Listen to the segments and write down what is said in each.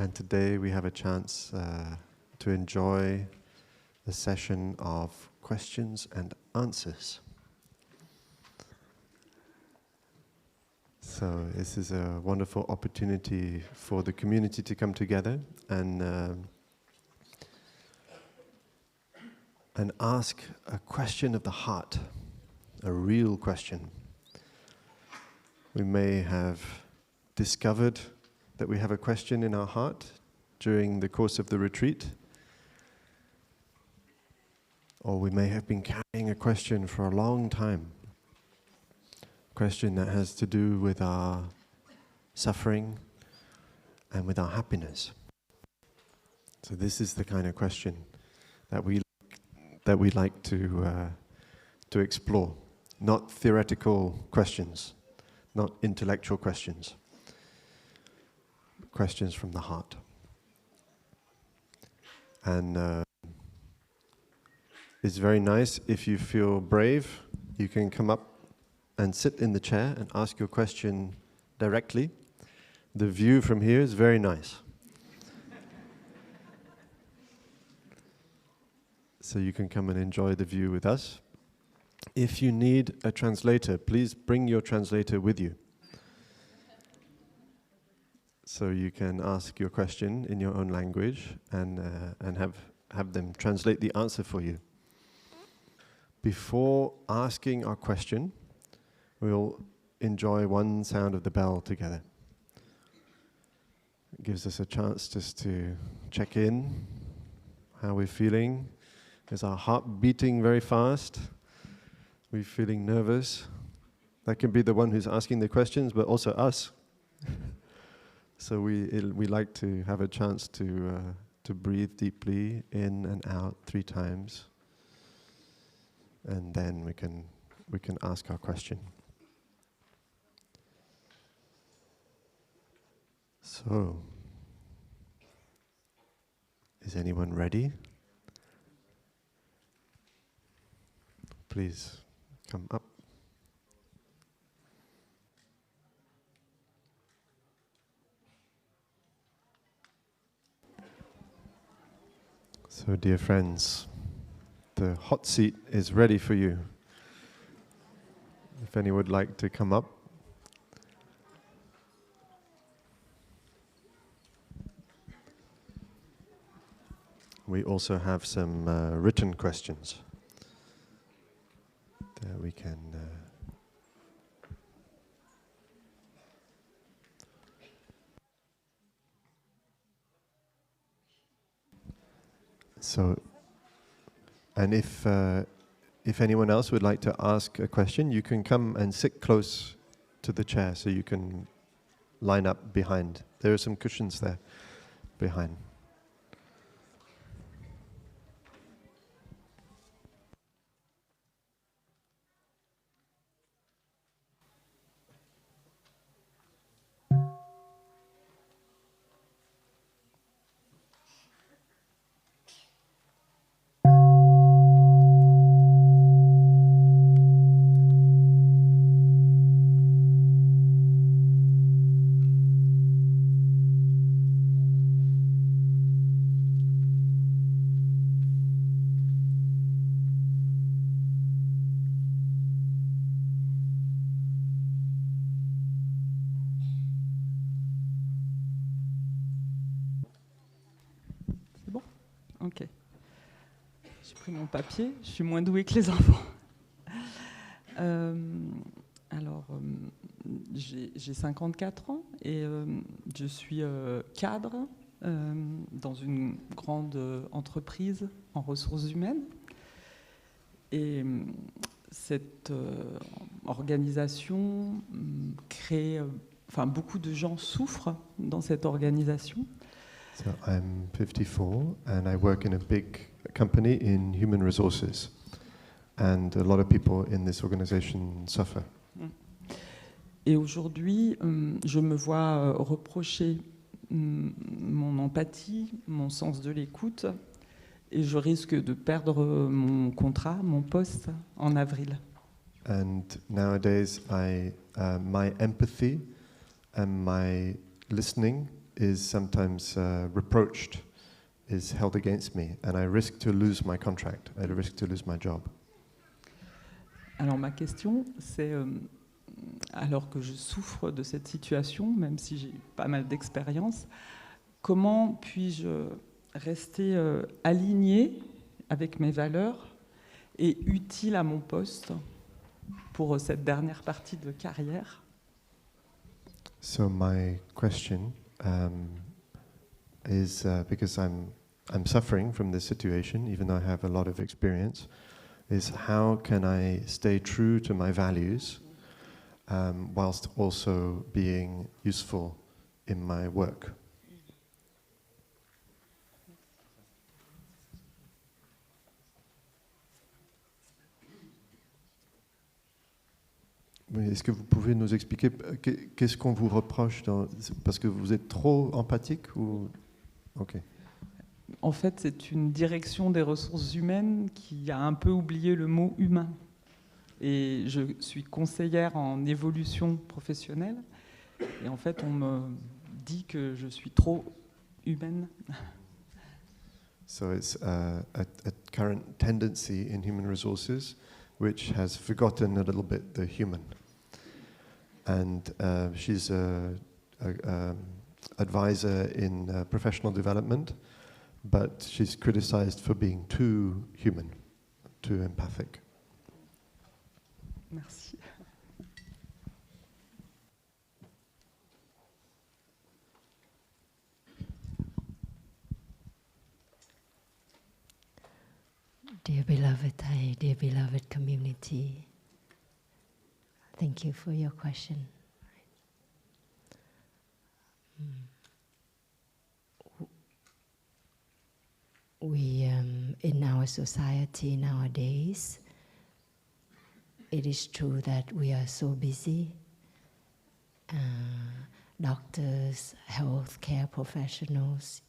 And today we have a chance to enjoy a session of questions and answers. So this is a wonderful opportunity for the community to come together and ask a question of the heart, a real question. We may have discovered that we have a question in our heart during the course of the retreat, or we may have been carrying a question for a long time, a question that has to do with our suffering and with our happiness. So this is the kind of question that we like to explore, not theoretical questions, not intellectual questions. Questions from the heart. And it's very nice if you feel brave, you can come up and sit in the chair and ask your question directly. The view from here is very nice. So you can come and enjoy the view with us. If you need a translator, please bring your translator with you. So you can ask your question in your own language and have them translate the answer for you. Before asking our question, we'll enjoy one sound of the bell together. It gives us a chance just to check in, how we're feeling. Is our heart beating very fast? We're feeling nervous. That can be the one who's asking the questions, but also us. So we like to have a chance to breathe deeply in and out 3 times, and then we can ask our question. So, is anyone ready? Please come up. So, dear friends, the hot seat is ready for you. If anyone would like to come up. We also have some written questions that we can... So, and if anyone else would like to ask a question, you can come and sit close to the chair so you can line up behind. There are some cushions there behind. Ok. J'ai pris mon papier, je suis moins douée que les enfants. J'ai 54 ans et je suis cadre dans une grande entreprise en ressources humaines. Et cette organisation crée... beaucoup de gens souffrent dans cette organisation. So I'm 54 and I work in a big company in human resources, and a lot of people in this organization suffer. Et aujourd'hui, je me vois reprocher mon empathie, mon sens de l'écoute, et je risque de perdre mon contrat, mon poste en avril. And nowadays my empathy and my listening is sometimes reproached, is held against me, and I risk to lose my contract, I risk to lose my job. Alors ma question, c'est, alors que je souffre de cette situation, même si j'ai pas mal d'expérience, comment puis-je rester aligné avec mes valeurs et utile à mon poste pour cette dernière partie de carrière? So my question is because I'm suffering from this situation, even though I have a lot of experience, is how can I stay true to my values whilst also being useful in my work? Est-ce que vous pouvez nous expliquer qu'est-ce qu'on vous reproche parce que vous êtes trop empathique ou... Okay. En fait, c'est une direction des ressources humaines qui a un peu oublié le mot humain. Et je suis conseillère en évolution professionnelle. Et en fait, on me dit que je suis trop humaine. So it's a current tendency in human resources which has forgotten a little bit the human. And she's an advisor in professional development, but she's criticized for being too human, too empathic. Merci. Dear beloved Thai, dear beloved community, thank you for your question. We, in our society nowadays, it is true that we are so busy. Doctors, healthcare professionals,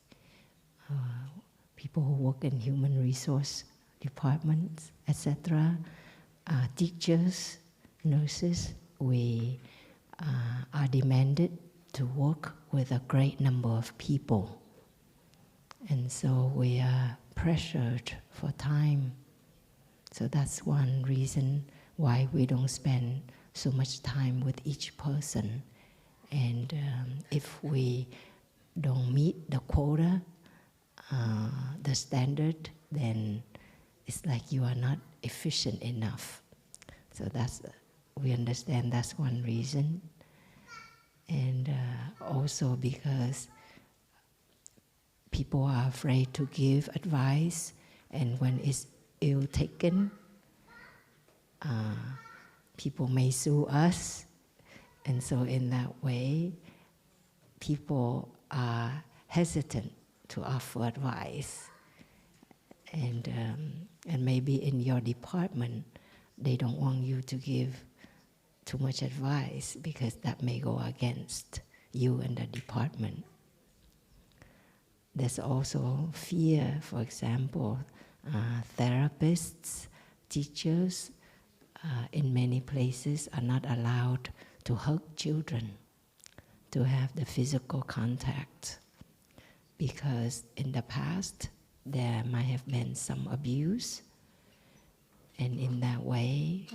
people who work in human resource departments, etc., teachers, nurses, we are demanded to work with a great number of people. And so we are pressured for time. So that's one reason why we don't spend so much time with each person. And if we don't meet the quota, the standard, then it's like you are not efficient enough. So that's, we understand that's one reason. And also because people are afraid to give advice, and when it's ill taken, people may sue us. And so in that way, people are hesitant to offer advice. And maybe in your department, they don't want you to give too much advice because that may go against you and the department. There's also fear, for example, therapists, teachers in many places are not allowed to hug children, to have the physical contact, because in the past there might have been some abuse, and in that way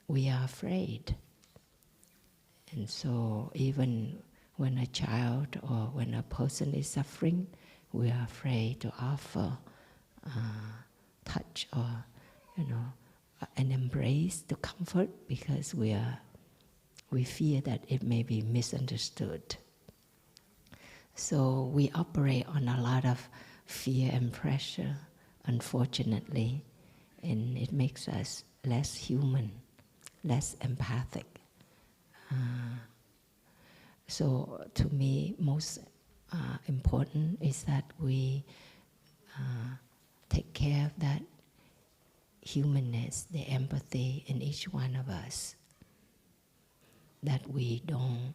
we are afraid. And so even when a child or when a person is suffering, we are afraid to offer touch or, an embrace to comfort, because we fear that it may be misunderstood. So we operate on a lot of fear and pressure, unfortunately, and it makes us less human, less empathic. So to me, most important is that we take care of that humanness, the empathy in each one of us, that we don't,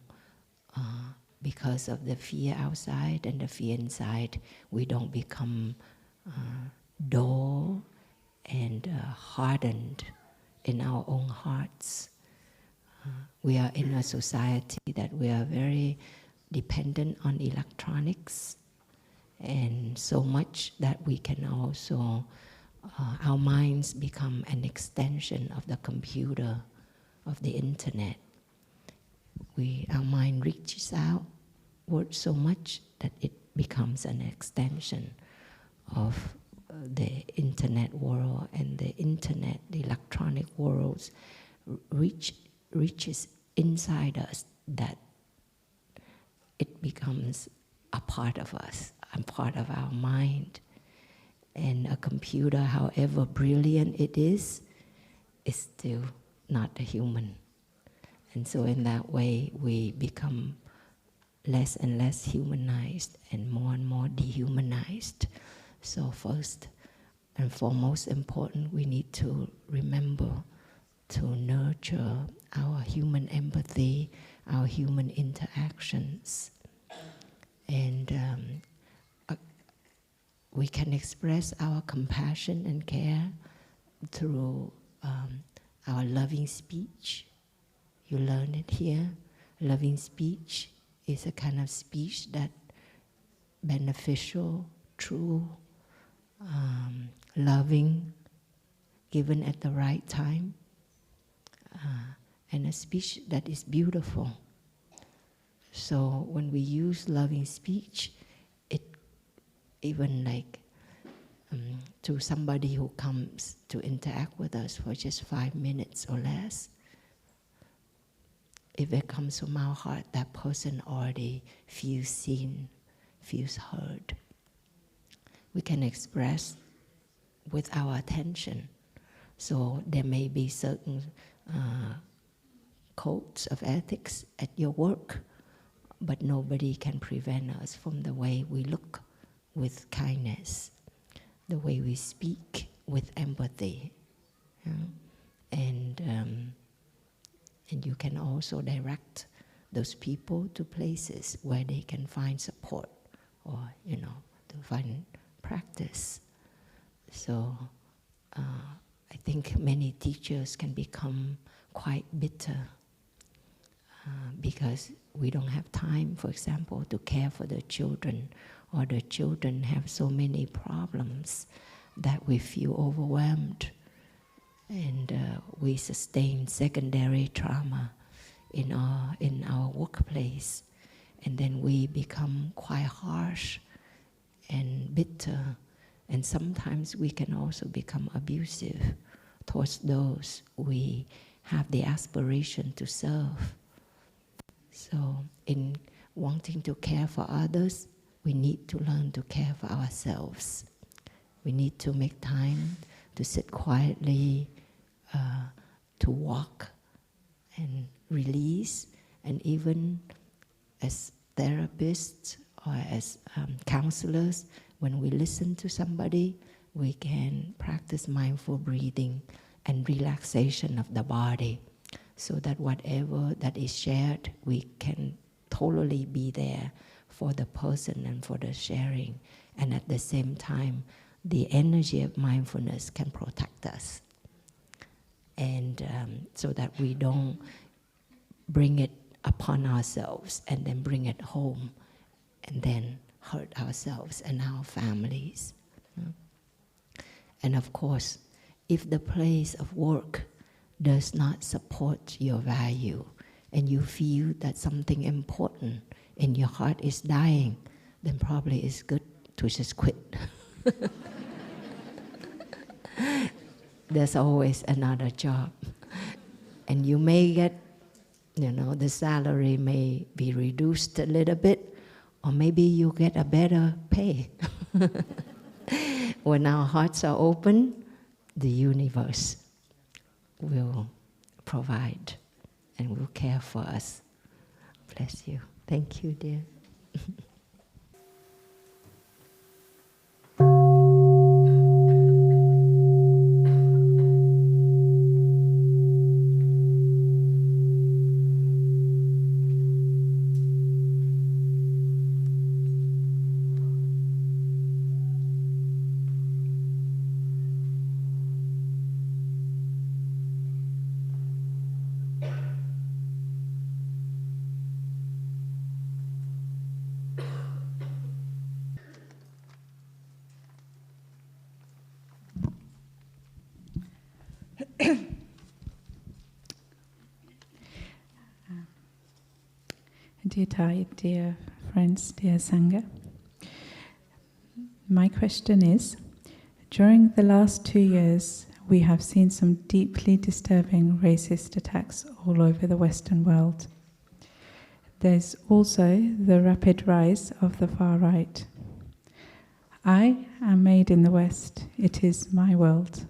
because of the fear outside and the fear inside, we don't become dull and hardened in our own hearts. We are in a society that we are very dependent on electronics, and so much that we can also, our minds become an extension of the computer, of the internet. Our mind reaches outward so much that it becomes an extension of the internet world, and the internet, the electronic worlds reaches inside us, that it becomes a part of us, a part of our mind. And a computer, however brilliant it is still not a human. And so in that way, we become less and less humanized and more dehumanized. So first and foremost important, we need to remember to nurture our human empathy, our human interactions. And we can express our compassion and care through our loving speech. You learn it here. Loving speech is a kind of speech that beneficial, true, loving, given at the right time, and a speech that is beautiful. So when we use loving speech, it even like to somebody who comes to interact with us for just 5 minutes or less, if it comes from our heart, that person already feels seen, feels heard. We can express with our attention. So there may be certain codes of ethics at your work, but nobody can prevent us from the way we look with kindness, the way we speak with empathy. And you can also direct those people to places where they can find support, or to find practice. So I think many teachers can become quite bitter because we don't have time, for example, to care for the children, or the children have so many problems that we feel overwhelmed, and we sustain secondary trauma in our workplace, and then we become quite harsh and bitter, and sometimes we can also become abusive towards those we have the aspiration to serve. So in wanting to care for others, we need to learn to care for ourselves. We need to make time to sit quietly, to walk and release, and even as therapists or as counselors, when we listen to somebody, we can practice mindful breathing and relaxation of the body, so that whatever that is shared, we can totally be there for the person and for the sharing. And at the same time, the energy of mindfulness can protect us. And so that we don't bring it upon ourselves and then bring it home and then hurt ourselves and our families. And of course, if the place of work does not support your value, and you feel that something important in your heart is dying, then probably it's good to just quit. There's always another job. And you may get, the salary may be reduced a little bit, or maybe you get a better pay. When our hearts are open, the universe will provide and will care for us. Bless you. Thank you, dear. Dear Thai, dear friends, dear Sangha. My question is, during the last 2 years, we have seen some deeply disturbing racist attacks all over the Western world. There's also the rapid rise of the far right. I am made in the West, it is my world,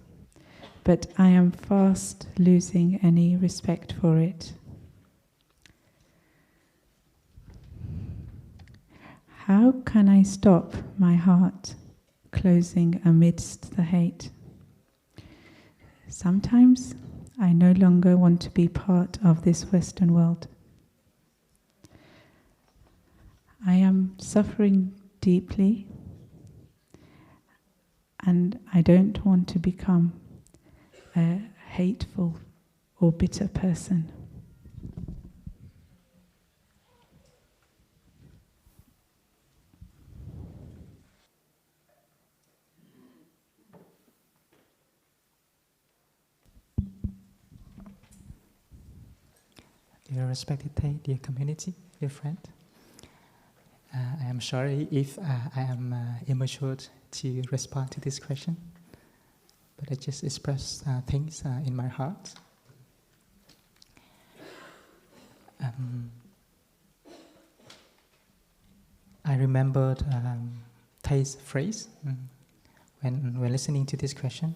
but I am fast losing any respect for it. How can I stop my heart closing amidst the hate? Sometimes I no longer want to be part of this Western world. I am suffering deeply, and I don't want to become a hateful or bitter person. Dear respected Thai, dear community, dear friend, I am sorry if I am immature to respond to this question, but I just express things in my heart. I remembered Thai's phrase when listening to this question.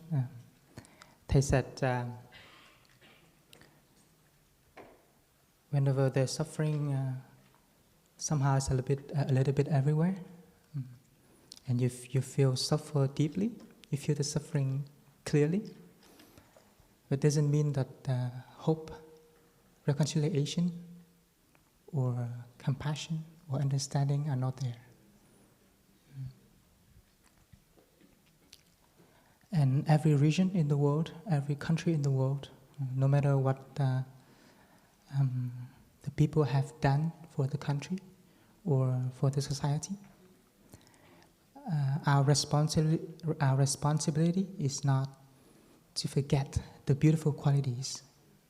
Thai said, whenever there's suffering, somehow it's a little bit everywhere, and you feel suffer deeply. You feel the suffering clearly, but it doesn't mean that hope, reconciliation, or compassion or understanding are not there. And every region in the world, every country in the world, no matter what the people have done for the country or for the society, our responsibility is not to forget the beautiful qualities,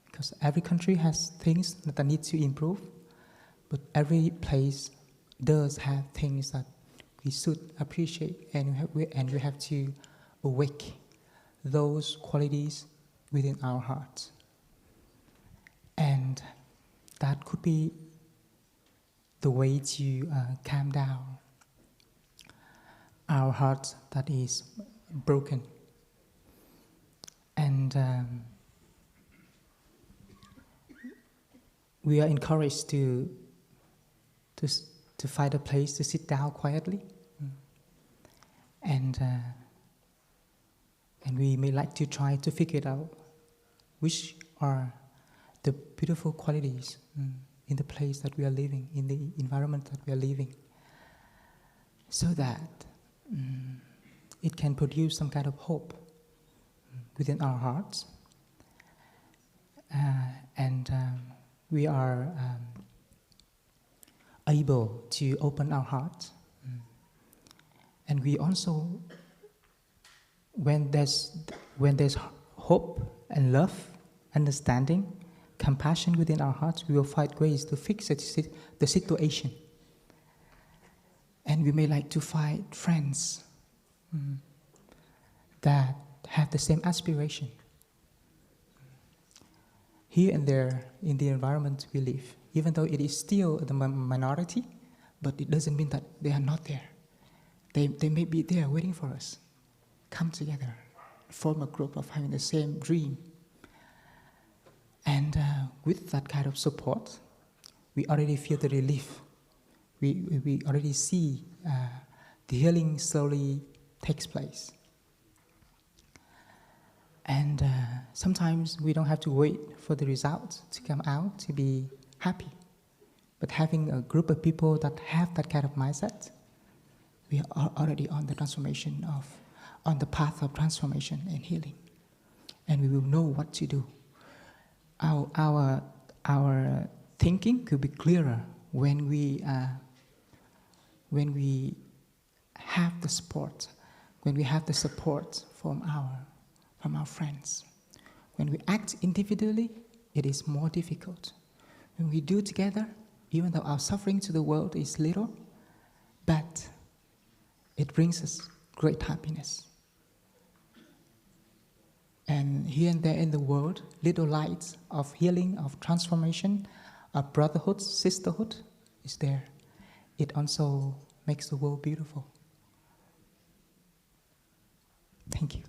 because every country has things that need to improve, but every place does have things that we should appreciate, and we have to awake those qualities within our hearts. And that could be the way to calm down our hearts that is broken. And we are encouraged to find a place to sit down quietly, and we may like to try to figure it out which are the beautiful qualities in the place that we are living, in the environment that we are living, so that it can produce some kind of hope within our hearts, and we are able to open our hearts. And we also, when there's hope and love, understanding, compassion within our hearts, we will find ways to fix the situation. And we may like to find friends that have the same aspiration here and there in the environment we live, even though it is still the minority, but it doesn't mean that they are not there. They may be there waiting for us. Come together, form a group of having the same dream. And with that kind of support, we already feel the relief. We already see the healing slowly takes place. And sometimes we don't have to wait for the results to come out to be happy. But having a group of people that have that kind of mindset, we are already on the transformation on the path of transformation and healing. And we will know what to do. Our thinking could be clearer when we have the support, from our friends. When we act individually, it is more difficult. When we do together, even though our suffering to the world is little, but it brings us great happiness. And here and there in the world, little lights of healing, of transformation, of brotherhood, sisterhood is there. It also makes the world beautiful. Thank you.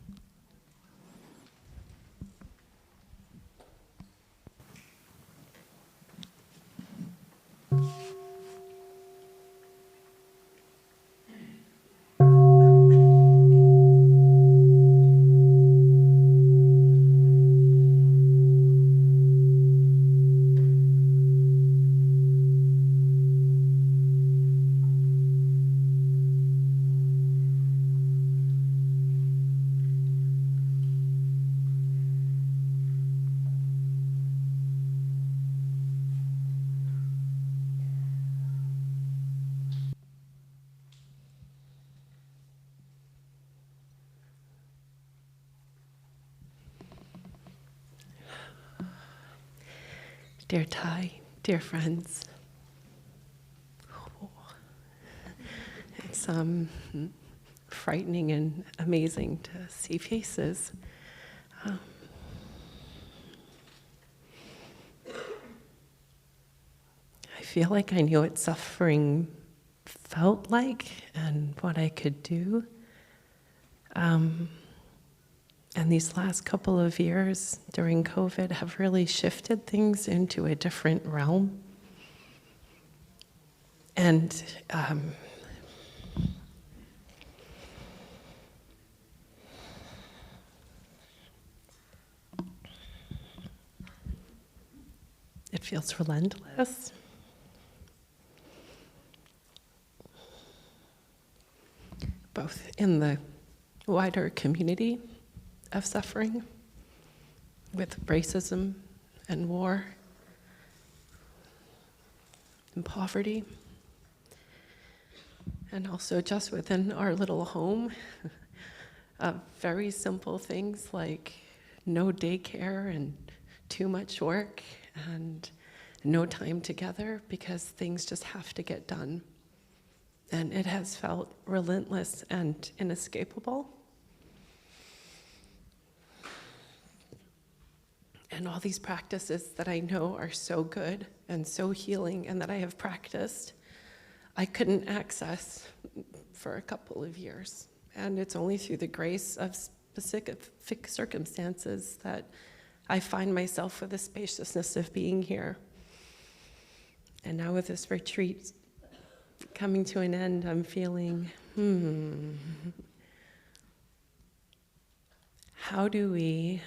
Dear Thai, dear friends, it's frightening and amazing to see faces. I feel like I knew what suffering felt like and what I could do. And these last couple of years during COVID have really shifted things into a different realm. And it feels relentless. Both in the wider community of suffering, with racism and war and poverty, and also just within our little home, very simple things like no daycare and too much work and no time together because things just have to get done. And it has felt relentless and inescapable. And all these practices that I know are so good and so healing and that I have practiced, I couldn't access for a couple of years. And it's only through the grace of specific circumstances that I find myself with the spaciousness of being here. And now with this retreat coming to an end, I'm feeling, how do we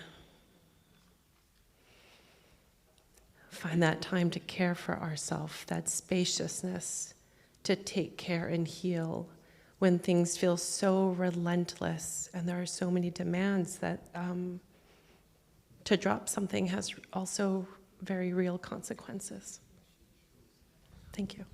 find that time to care for ourselves, that spaciousness to take care and heal when things feel so relentless and there are so many demands that to drop something has also very real consequences. Thank you.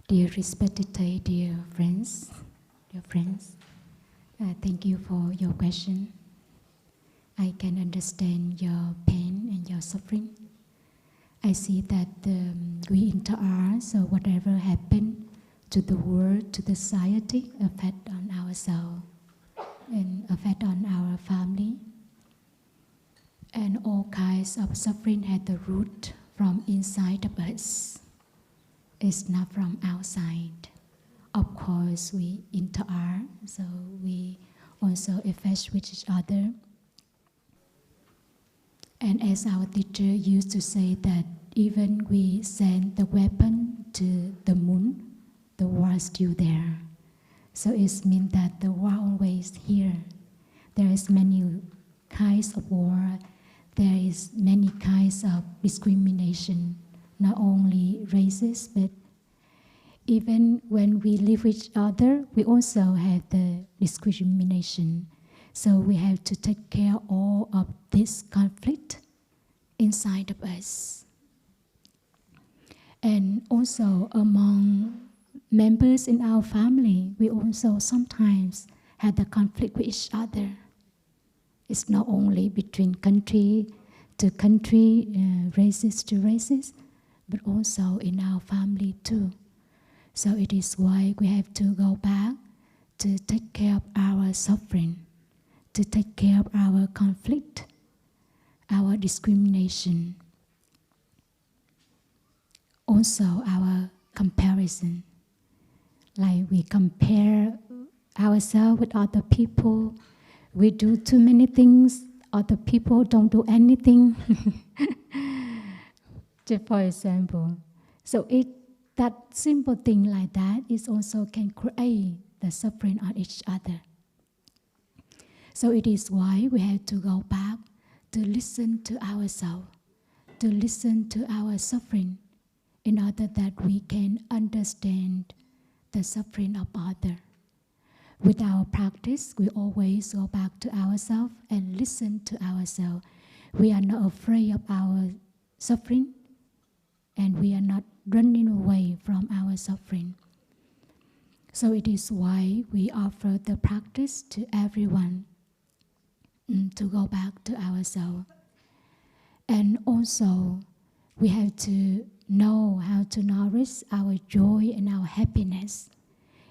Dear respected Thai, dear friends, thank you for your question. I can understand your pain and your suffering. I see that we interact, so whatever happened to the world, to the society, affect on ourselves and affect on our family. And all kinds of suffering had the root from inside of us. It's not from outside. Of course, we interact, so we also affect with each other. And as our teacher used to say that even we send the weapon to the moon, the war is still there. So it means that the war always here. There is many kinds of war. There is many kinds of discrimination. Not only racist, but even when we live with each other, we also have the discrimination. So we have to take care all of this conflict inside of us. And also among members in our family, we also sometimes have the conflict with each other. It's not only between country to country, races to races, but also in our family too. So it is why we have to go back to take care of our suffering, to take care of our conflict, our discrimination, also our comparison. Like we compare ourselves with other people, we do too many things, other people don't do anything. Just for example. So that simple thing like that is also can create the suffering on each other. So it is why we have to go back to listen to ourselves, to listen to our suffering, in order that we can understand the suffering of others. With our practice, we always go back to ourselves and listen to ourselves. We are not afraid of our suffering, and we are not running away from our suffering. So it is why we offer the practice to everyone, to go back to ourselves. And also, we have to know how to nourish our joy and our happiness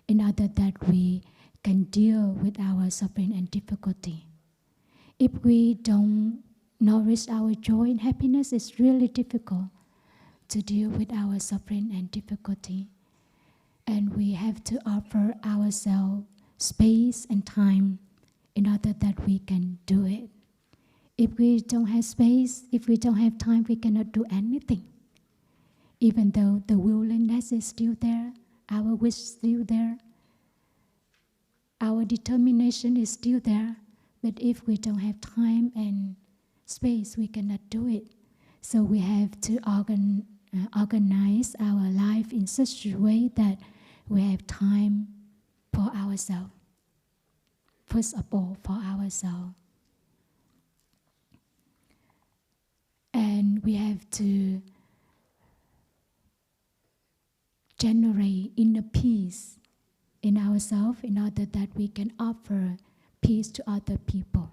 in order that we can deal with our suffering and difficulty. If we don't nourish our joy and happiness, it's really difficult to deal with our suffering and difficulty. And we have to offer ourselves space and time in order that we can do it. If we don't have space, if we don't have time, we cannot do anything. Even though the willingness is still there, our wish is still there, our determination is still there, but if we don't have time and space, we cannot do it. So we have to organize our life in such a way that we have time for ourselves. First of all, for ourselves. And we have to generate inner peace in ourselves in order that we can offer peace to other people.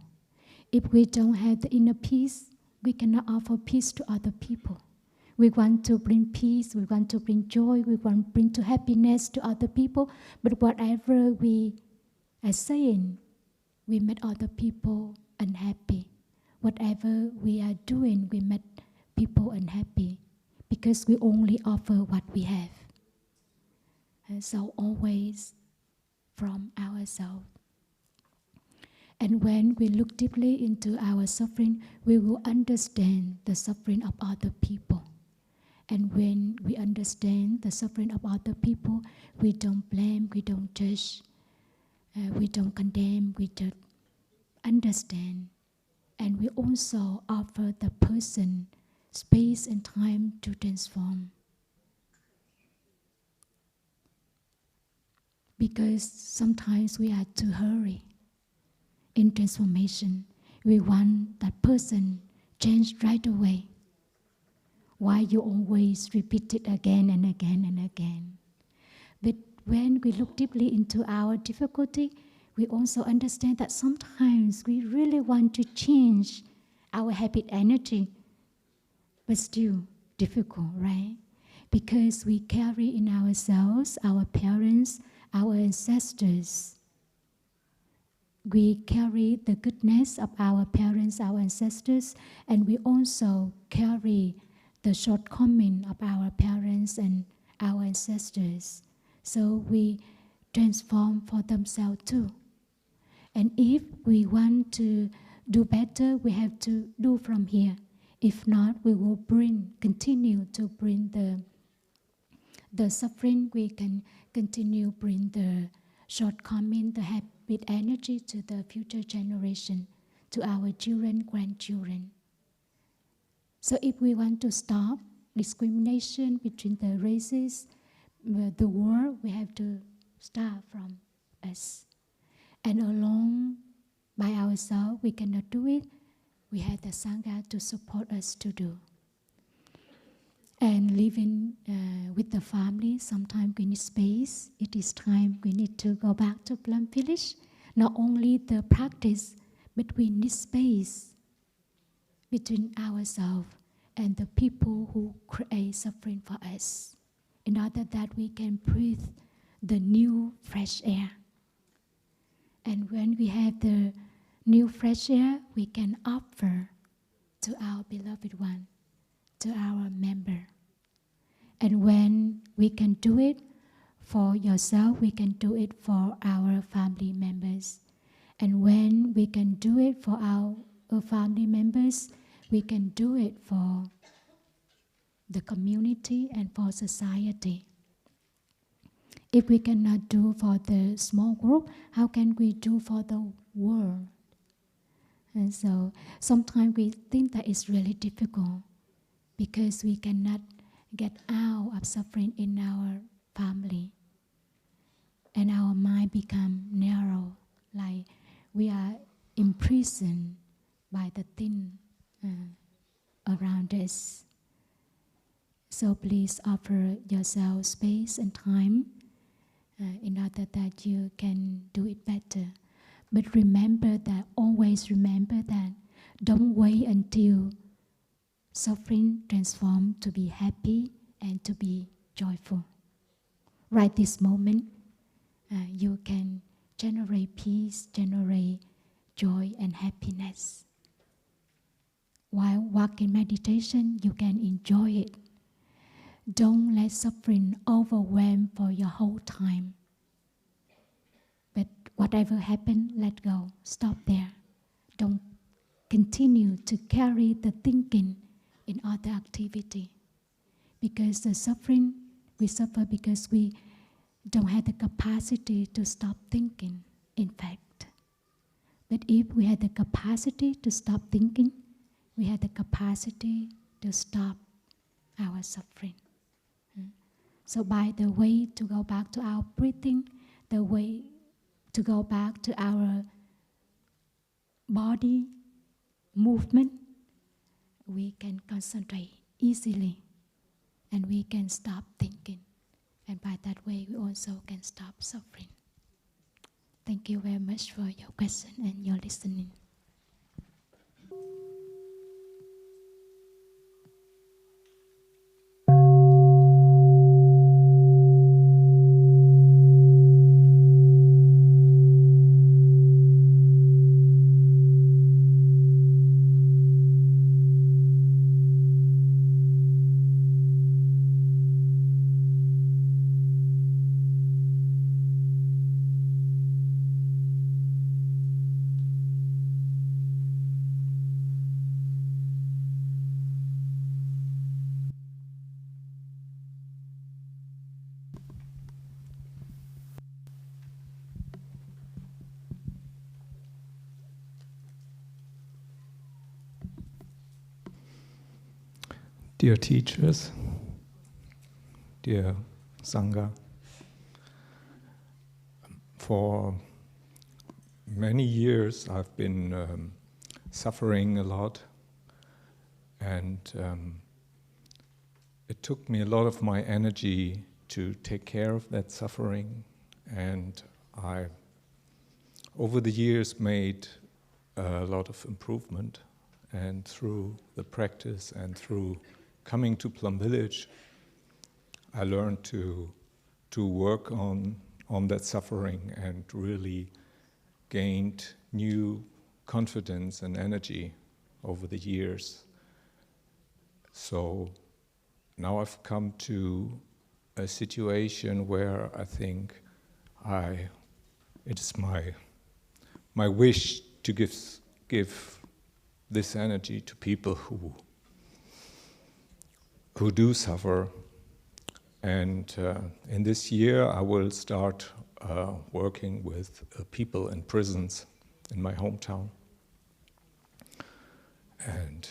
If we don't have the inner peace, we cannot offer peace to other people. We want to bring peace, we want to bring joy, we want to bring to happiness to other people, but whatever we are saying, we make other people unhappy. Whatever we are doing, we make people unhappy because we only offer what we have. And so always from ourselves. And when we look deeply into our suffering, we will understand the suffering of other people. And when we understand the suffering of other people, we don't blame, we don't judge, we don't condemn, we just understand. And we also offer the person space and time to transform. Because sometimes we are too hurry in transformation. We want that person changed right away. Why you always repeat it again and again and again? But when we look deeply into our difficulty, we also understand that sometimes we really want to change our habit energy, but still difficult, right? Because we carry in ourselves our parents, our ancestors. We carry the goodness of our parents, our ancestors, and we also carry the shortcoming of our parents and our ancestors. So we transform for themselves too. And if we want to do better, we have to do from here. If not, we will continue to bring the suffering. We can continue bring the shortcoming, the habit energy to the future generation, to our children, grandchildren. So if we want to stop discrimination between the races, the world, we have to start from us. And along By ourselves, we cannot do it. We have the Sangha to support us to do. And living with the family, sometimes we need space. It is time we need to go back to Plum Village. Not only the practice, but we need space between ourselves and the people who create suffering for us, in order that we can breathe the new fresh air. And when we have the new fresh air, we can offer to our beloved one, to our member. And when we can do it for yourself, we can do it for our family members. And when we can do it for our family members, we can do it for the community and for society. If we cannot do for the small group, how can we do for the world? And so sometimes we think that it's really difficult because we cannot get out of suffering in our family. And our mind become narrow, like we are imprisoned by the thing around us. So please offer yourself space and time in order that you can do it better. But remember that, always remember that, don't wait until suffering transforms to be happy and to be joyful. Right this moment, you can generate peace, generate joy and happiness. While walking meditation, you can enjoy it. Don't let suffering overwhelm for your whole time. But whatever happened, let go. Stop there. Don't continue to carry the thinking in other activity. Because the suffering, we suffer because we don't have the capacity to stop thinking, in fact. But if we had the capacity to stop thinking, we have the capacity to stop our suffering. So by the way to go back to our breathing, the way to go back to our body movement, we can concentrate easily and we can stop thinking. And by that way, we also can stop suffering. Thank you very much for your question and your listening. Dear teachers, dear Sangha, for many years I've been suffering a lot, and it took me a lot of my energy to take care of that suffering, and I, over the years, made a lot of improvement, and through the practice and through coming to Plum Village, I learned to work on that suffering and really gained new confidence and energy over the years. So now I've come to a situation where I think it is my wish to give this energy to people who do suffer. And in this year I will start working with people in prisons in my hometown. And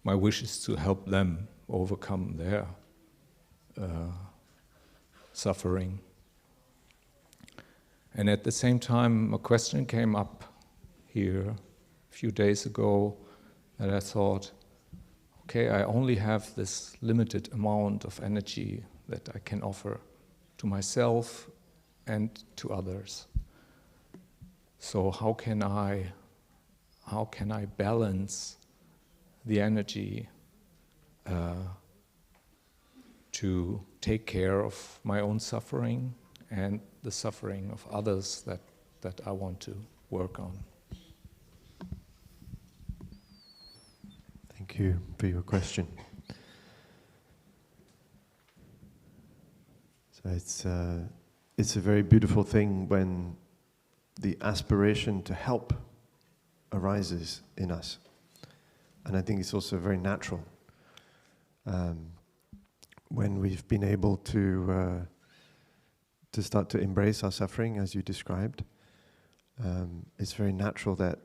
my wish is to help them overcome their suffering. And at the same time, a question came up here a few days ago that I thought, okay, I only have this limited amount of energy that I can offer to myself and to others. So how can I balance the energy to take care of my own suffering and the suffering of others that I want to work on? Thank you for your question. So it's a very beautiful thing when the aspiration to help arises in us. And I think it's also very natural. When we've been able to start to embrace our suffering, as you described, it's very natural that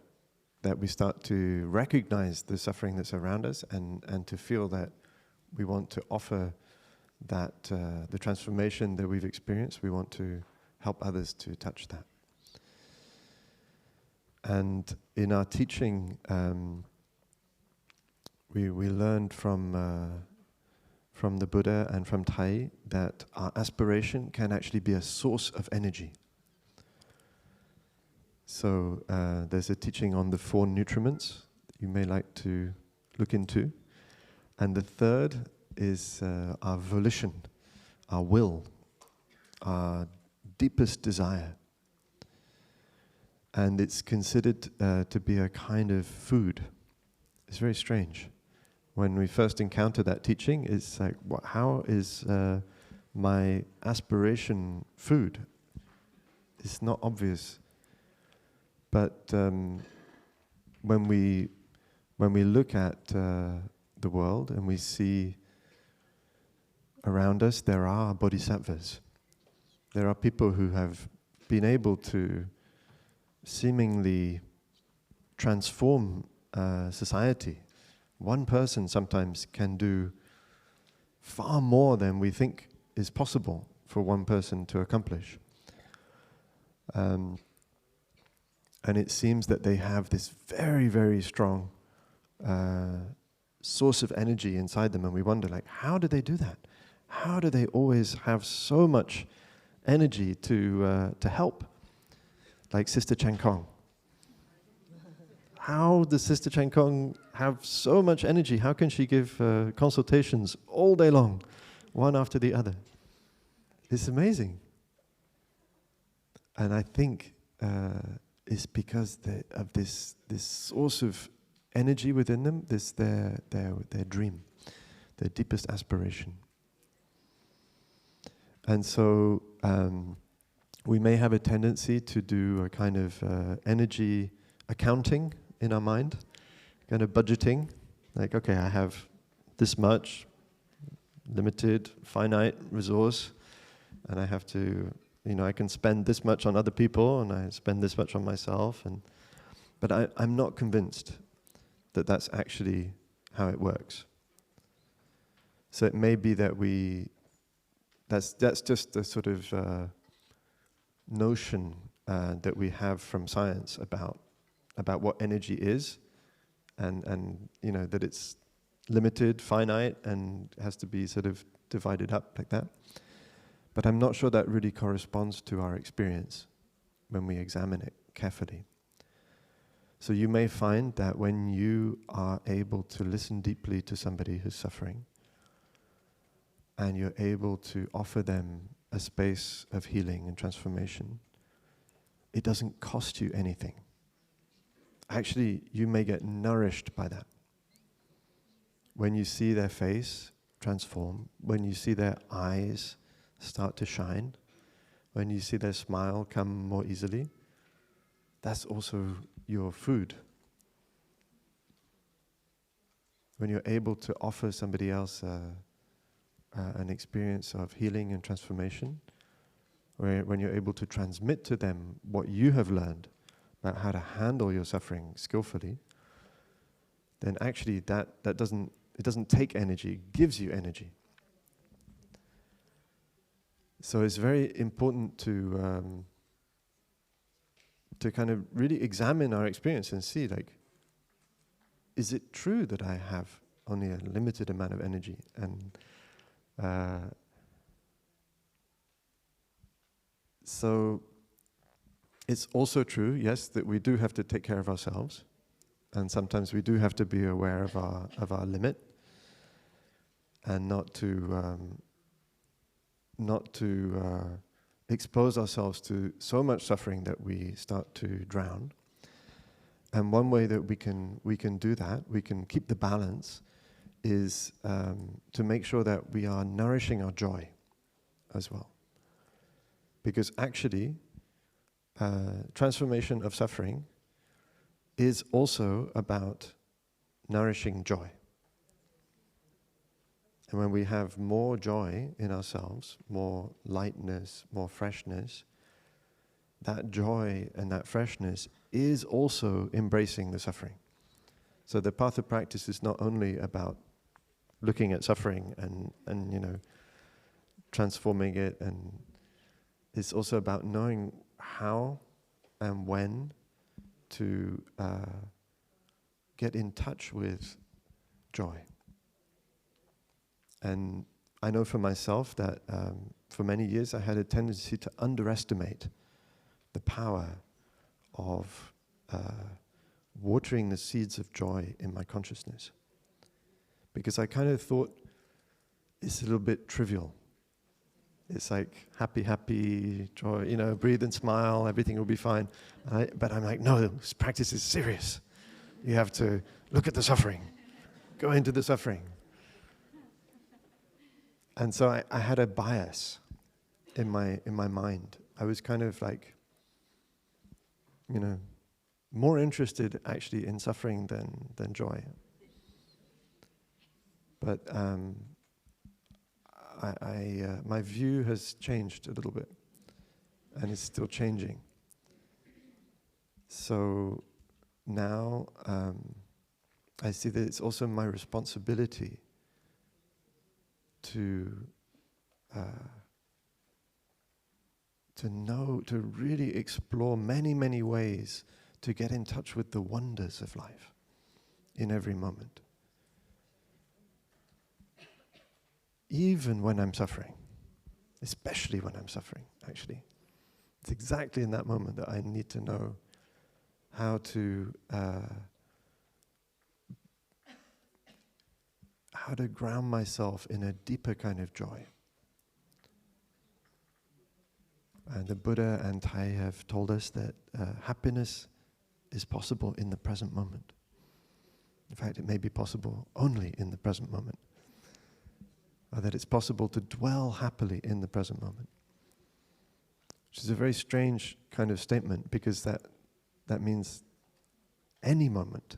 we start to recognize the suffering that's around us and to feel that we want to offer that the transformation that we've experienced, we want to help others to touch that. And in our teaching, we learned from the Buddha and from Thai that our aspiration can actually be a source of energy. So there's a teaching on the 4 nutriments that you may like to look into. And the third is our volition, our will, our deepest desire. And it's considered to be a kind of food. It's very strange. When we first encounter that teaching, it's like, how is my aspiration food? It's not obvious. But when we look at the world and we see around us, there are bodhisattvas. There are people who have been able to seemingly transform society. One person sometimes can do far more than we think is possible for one person to accomplish. And it seems that they have this very, very strong source of energy inside them, and we wonder, like, how do they do that? How do they always have so much energy to help? Like Sister Chan Kong. How does Sister Chan Kong have so much energy? How can she give consultations all day long, one after the other? It's amazing. And I think it's because of this source of energy within them, this their dream, their deepest aspiration. And so we may have a tendency to do a kind of energy accounting in our mind, kind of budgeting, like, okay, I have this much limited, finite resource, and I have to, I can spend this much on other people, and I spend this much on myself, but I'm not convinced that that's actually how it works. So it may be that that's just a sort of notion that we have from science about what energy is, and that it's limited, finite, and has to be sort of divided up like that. But I'm not sure that really corresponds to our experience when we examine it carefully. So you may find that when you are able to listen deeply to somebody who's suffering, and you're able to offer them a space of healing and transformation, it doesn't cost you anything. Actually, you may get nourished by that. When you see their face transform, when you see their eyes start to shine, when you see their smile come more easily, that's also your food. When you're able to offer somebody else an experience of healing and transformation, when you're able to transmit to them what you have learned about how to handle your suffering skillfully, then actually that doesn't take energy, it gives you energy. So it's very important to to kind of really examine our experience and see, like, is it true that I have only a limited amount of energy? And so it's also true, yes, that we do have to take care of ourselves, and sometimes we do have to be aware of our limit, and not to expose ourselves to so much suffering that we start to drown. And one way that we can do that, we can keep the balance, is to make sure that we are nourishing our joy as well. Because actually, transformation of suffering is also about nourishing joy. And when we have more joy in ourselves, more lightness, more freshness, that joy and that freshness is also embracing the suffering. So the path of practice is not only about looking at suffering and you know, transforming it, and it's also about knowing how and when to get in touch with joy. And I know for myself that for many years I had a tendency to underestimate the power of watering the seeds of joy in my consciousness. Because I kind of thought it's a little bit trivial. It's like happy, joy, you know, breathe and smile, everything will be fine. But I'm like, no, this practice is serious. You have to look at the suffering, go into the suffering. And so I had a bias in my mind. I was kind of like, you know, more interested actually in suffering than joy. But my view has changed a little bit, and it's still changing. So now I see that it's also my responsibility to really explore many ways to get in touch with the wonders of life in every moment. Even when I'm suffering, especially when I'm suffering, actually. It's exactly in that moment that I need to know how to ground myself in a deeper kind of joy. And the Buddha and Thai have told us that happiness is possible in the present moment. In fact, it may be possible only in the present moment. Or that it's possible to dwell happily in the present moment. Which is a very strange kind of statement, because that means any moment,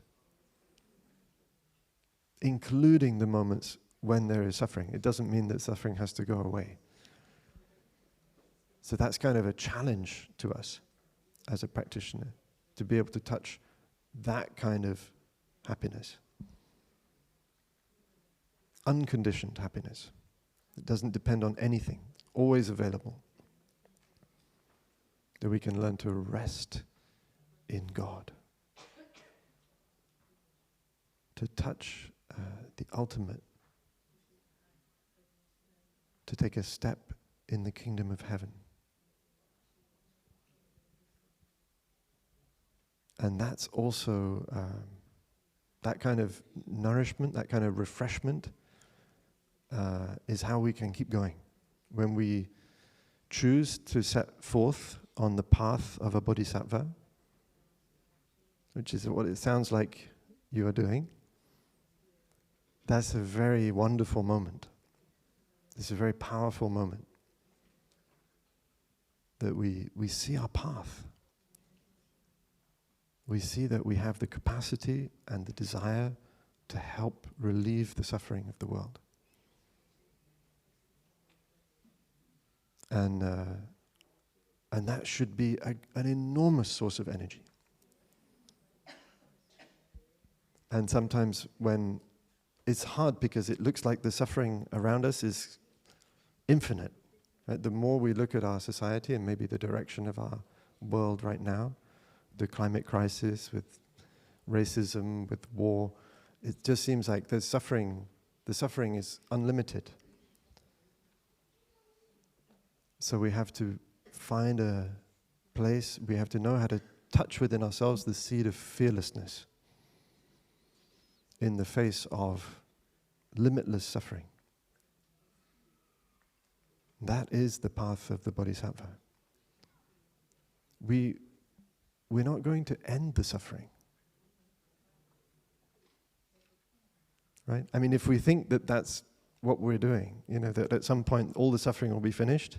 including the moments when there is suffering. It doesn't mean that suffering has to go away. So that's kind of a challenge to us as a practitioner, to be able to touch that kind of happiness. Unconditioned happiness. It doesn't depend on anything, always available. That we can learn to rest in God. To touch the ultimate. To take a step in the kingdom of heaven. And that's also that kind of nourishment, that kind of refreshment is how we can keep going. When we choose to set forth on the path of a bodhisattva, which is what it sounds like you are doing, that's a very wonderful moment. It's a very powerful moment that we see our path. We see that we have the capacity and the desire to help relieve the suffering of the world. And that should be an enormous source of energy. And sometimes when it's hard, because it looks like the suffering around us is infinite. Right? The more we look at our society and maybe the direction of our world right now, the climate crisis, with racism, with war. It just seems like the suffering is unlimited. So we have to find a place, we have to know how to touch within ourselves the seed of fearlessness in the face of limitless suffering. That is the path of the Bodhisattva. We're not going to end the suffering. Right? I mean, if we think that that's what we're doing, that at some point all the suffering will be finished,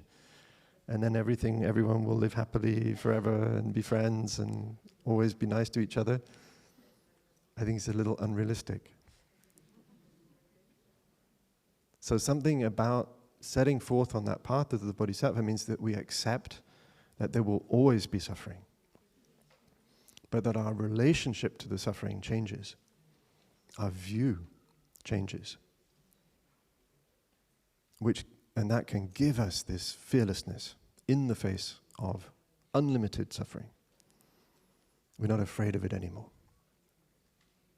and then everyone will live happily forever and be friends and always be nice to each other, I think it's a little unrealistic. So something about setting forth on that path of the Bodhisattva means that we accept that there will always be suffering, but that our relationship to the suffering changes. Our view changes. And that can give us this fearlessness in the face of unlimited suffering. We're not afraid of it anymore,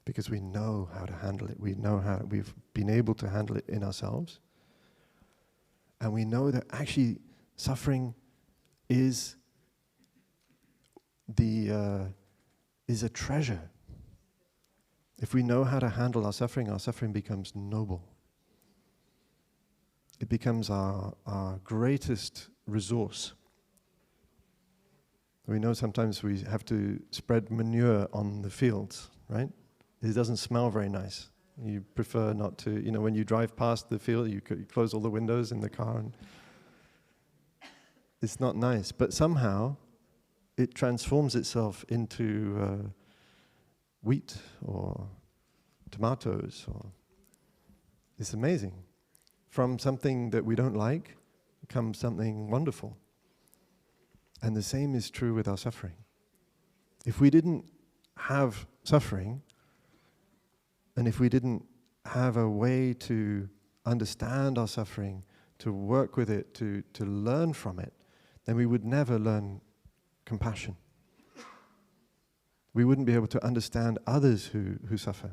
because we know how to handle it. We've been able to handle it in ourselves. And we know that actually suffering is a treasure. If we know how to handle our suffering becomes noble. It becomes our greatest resource. We know sometimes we have to spread manure on the fields, right? It doesn't smell very nice. You prefer not to, when you drive past the field, you close all the windows in the car, and it's not nice. But somehow, it transforms itself into wheat or tomatoes. It's amazing. From something that we don't like comes something wonderful. And the same is true with our suffering. If we didn't have suffering, and if we didn't have a way to understand our suffering, to work with it, to learn from it, then we would never learn compassion. We wouldn't be able to understand others who suffer.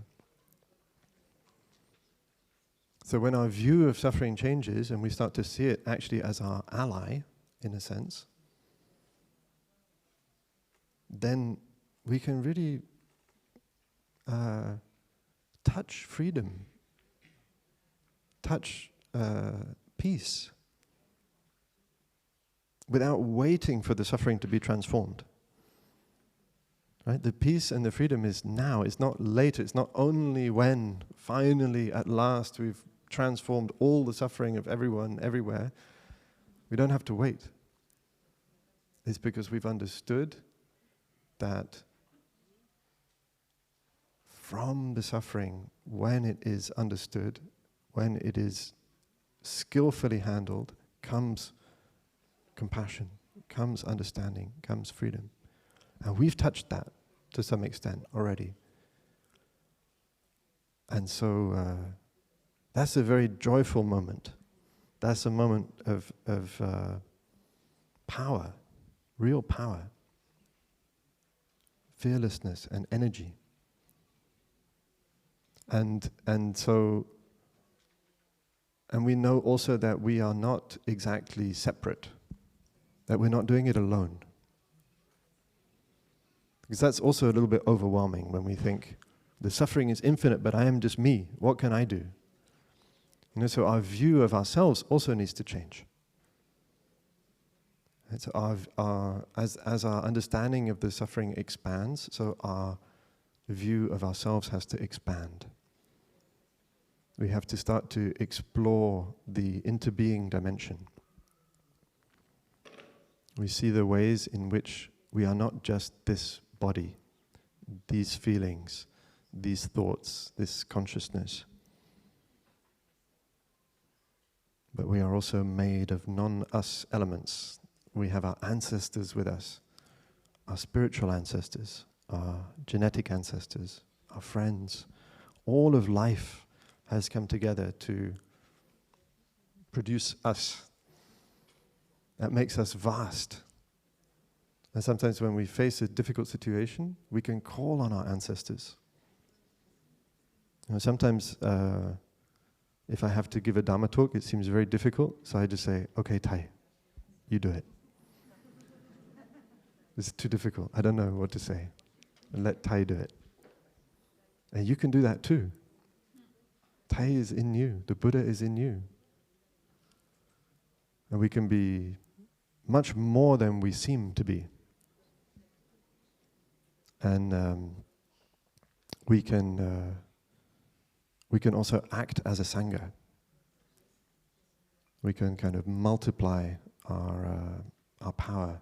So when our view of suffering changes and we start to see it actually as our ally, in a sense, then we can really touch freedom, touch peace, without waiting for the suffering to be transformed. Right? The peace and the freedom is now. It's not later. It's not only when finally, at last, we've transformed all the suffering of everyone, everywhere. We don't have to wait. It's because we've understood that from the suffering, when it is understood, when it is skillfully handled, comes compassion, comes understanding, comes freedom. And we've touched that to some extent already. And so that's a very joyful moment. That's a moment of power, real power, fearlessness and energy. And we know also that we are not exactly separate, that we're not doing it alone. Because that's also a little bit overwhelming when we think, the suffering is infinite, but I am just me. What can I do? So our view of ourselves also needs to change. And so as our understanding of the suffering expands, so our view of ourselves has to expand. We have to start to explore the interbeing dimension. We see the ways in which we are not just this body, these feelings, these thoughts, this consciousness, but we are also made of non-us elements. We have our ancestors with us, our spiritual ancestors, our genetic ancestors, our friends. All of life has come together to produce us. That makes us vast. And sometimes when we face a difficult situation, we can call on our ancestors. Sometimes if I have to give a Dharma talk, it seems very difficult, so I just say, okay, Thai, you do it. It's too difficult. I don't know what to say. Let Thai do it. And you can do that too. Thai is in you. The Buddha is in you. And we can be much more than we seem to be. And we can also act as a Sangha. We can kind of multiply our power,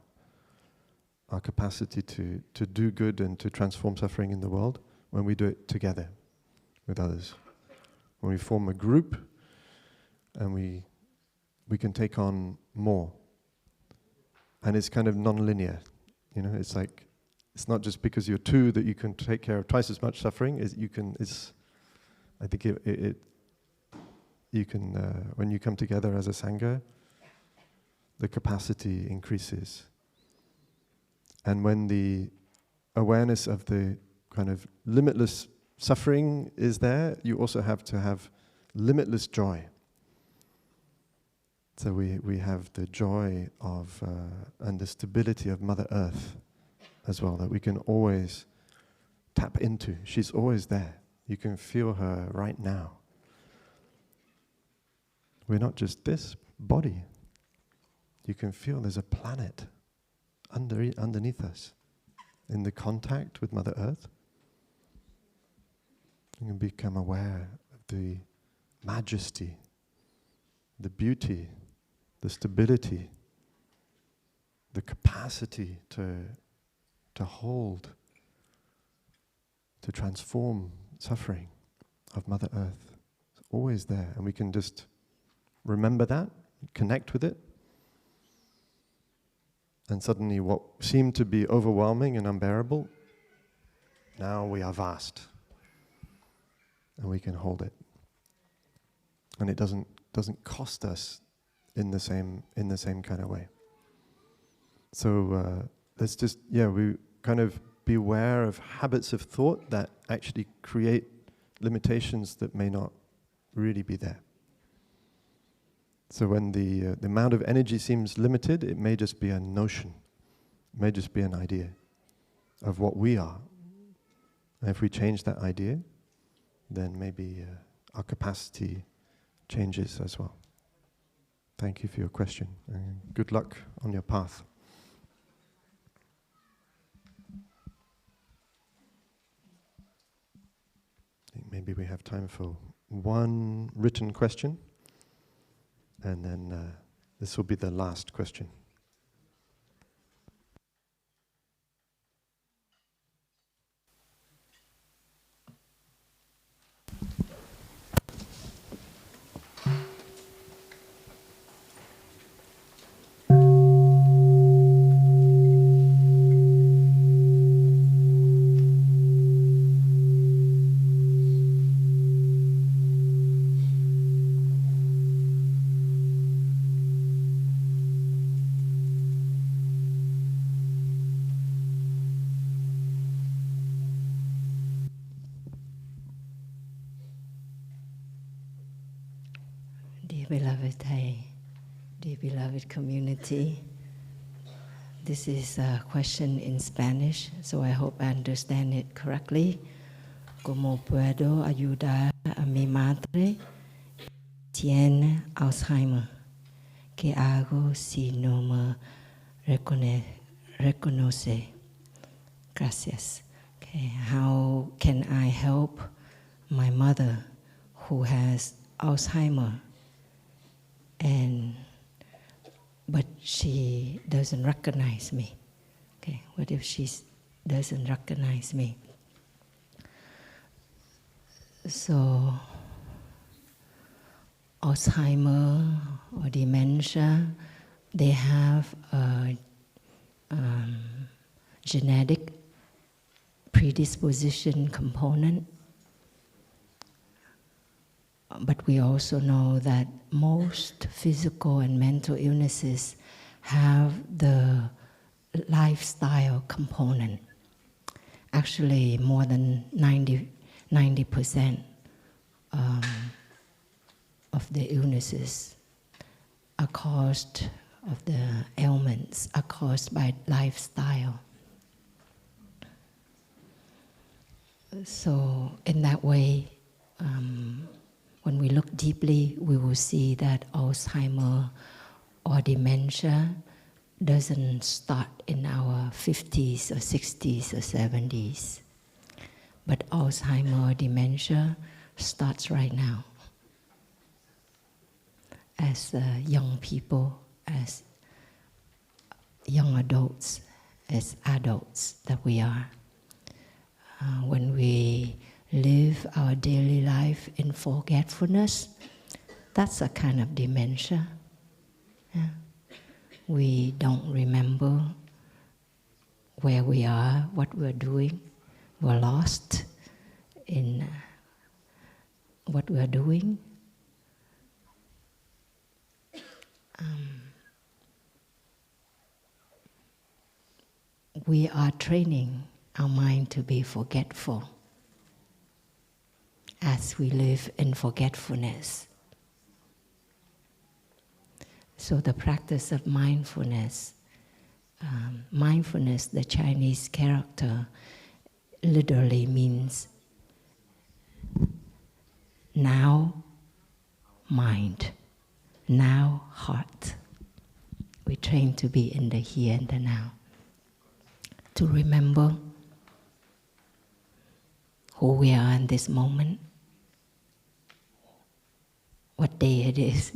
our capacity to do good and to transform suffering in the world when we do it together with others. When we form a group and we can take on more. And it's kind of non-linear. It's like, it's not just because you're two that you can take care of twice as much suffering. I think you can, when you come together as a Sangha, the capacity increases. And when the awareness of the kind of limitless suffering is there, you also have to have limitless joy. So we have the joy of and the stability of Mother Earth as well, that we can always tap into. She's always there. You can feel her right now. We're not just this body. You can feel there's a planet underneath us. In the contact with Mother Earth, you can become aware of the majesty, the beauty, the stability, the capacity to hold, to transform suffering of Mother Earth. It's always there, and we can just remember that, connect with it, and suddenly what seemed to be overwhelming and unbearable, now we are vast, and we can hold it. And it doesn't cost us in the same kind of way. So let's just, we kind of beware of habits of thought that actually create limitations that may not really be there. So when the amount of energy seems limited, it may just be a notion, it may just be an idea of what we are. And if we change that idea, then maybe our capacity changes as well. Thank you for your question, and good luck on your path. I think maybe we have time for one written question, and then this will be the last question. Dear beloved Thai, dear beloved community, this is a question in Spanish, so I hope I understand it correctly. ¿Cómo puedo ayudar a mi madre? Tiene Alzheimer. ¿Qué hago si no me reconoce? Gracias. Okay, how can I help my mother who has Alzheimer? But she doesn't recognize me. Okay, what if she doesn't recognize me? So, Alzheimer or dementia, they have a genetic predisposition component. But we also know that most physical and mental illnesses have the lifestyle component. Actually, more than 90% of the illnesses are caused, of the ailments are caused by lifestyle. So in that way, when we look deeply, we will see that Alzheimer or dementia doesn't start in our 50s or 60s or 70s. But Alzheimer or dementia starts right now. As young people, as young adults, as adults that we are. When we live our daily life in forgetfulness, that's a kind of dementia. Yeah. We don't remember where we are, what we're doing. We're lost in what we're doing. We are training our mind to be forgetful as we live in forgetfulness. So the practice of mindfulness, the Chinese character, literally means now mind, now heart. We train to be in the here and the now, to remember who we are in this moment, what day it is,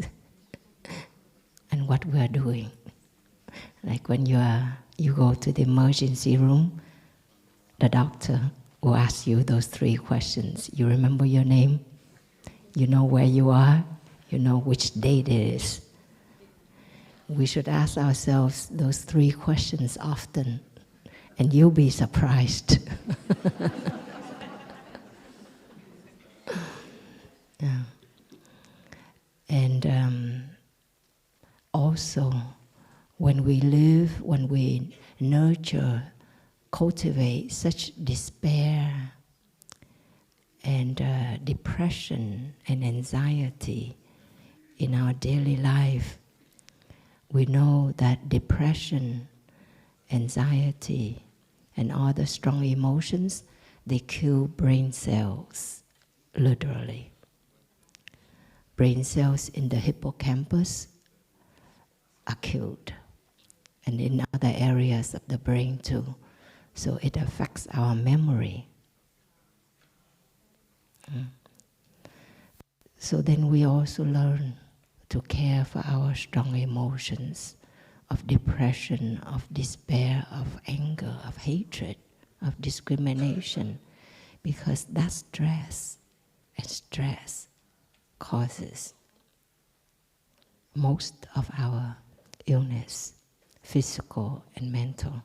and what we are doing. Like when you go to the emergency room, the doctor will ask you those 3 questions. You remember your name? You know where you are? You know which date it is? We should ask ourselves those 3 questions often, and you'll be surprised. Yeah. And also, when we live, when we nurture, cultivate such despair and depression and anxiety in our daily life, we know that depression, anxiety, and all the strong emotions, they kill brain cells, literally. Brain cells in the hippocampus are killed, and in other areas of the brain too. So it affects our memory. So then we also learn to care for our strong emotions of depression, of despair, of anger, of hatred, of discrimination, because that's stress, and stress causes most of our illness, physical and mental.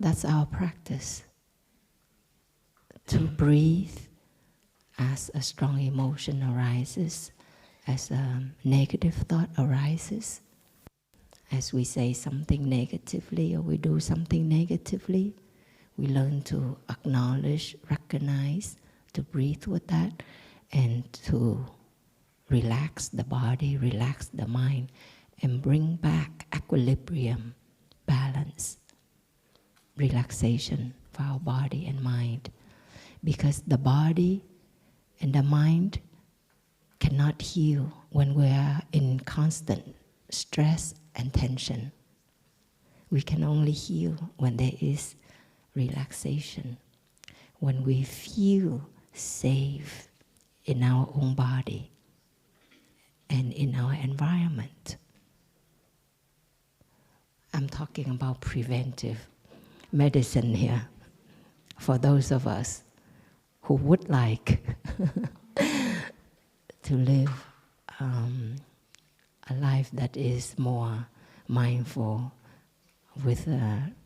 That's our practice, to breathe as a strong emotion arises, as a negative thought arises, as we say something negatively or we do something negatively, we learn to acknowledge, recognize, to breathe with that, and to relax the body, relax the mind, and bring back equilibrium, balance, relaxation for our body and mind. Because the body and the mind cannot heal when we are in constant stress and tension. We can only heal when there is relaxation, when we feel safe in our own body and in our environment. I'm talking about preventive medicine here for those of us who would like to live a life that is more mindful, with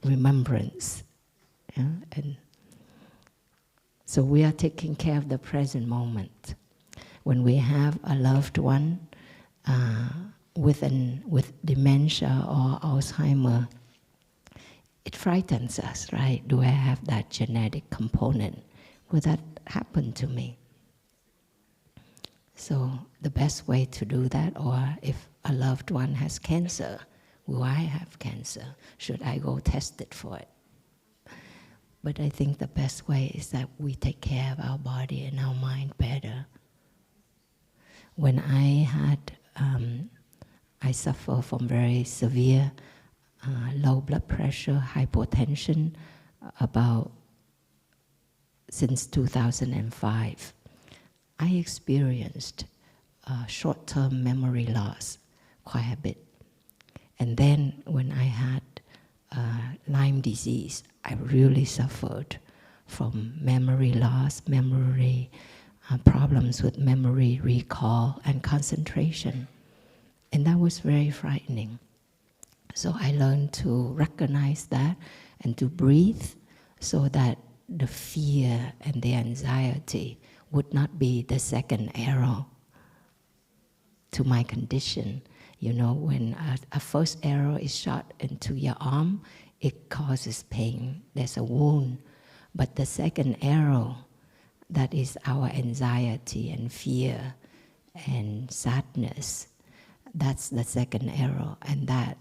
remembrance. Yeah? And so we are taking care of the present moment. When we have a loved one with dementia or Alzheimer, it frightens us, right? Do I have that genetic component? Will that happen to me? So the best way to do that, or if a loved one has cancer, will I have cancer? Should I go test it for it? But I think the best way is that we take care of our body and our mind better. When I suffer from very severe low blood pressure, hypotension, since 2005. I experienced short-term memory loss quite a bit. And then when I had Lyme disease, I really suffered from memory loss, problems with memory recall and concentration. And that was very frightening. So I learned to recognize that and to breathe so that the fear and the anxiety would not be the second arrow to my condition. You know, when a first arrow is shot into your arm, it causes pain. There's a wound. But the second arrow, that is our anxiety and fear and sadness, that's the second arrow. And that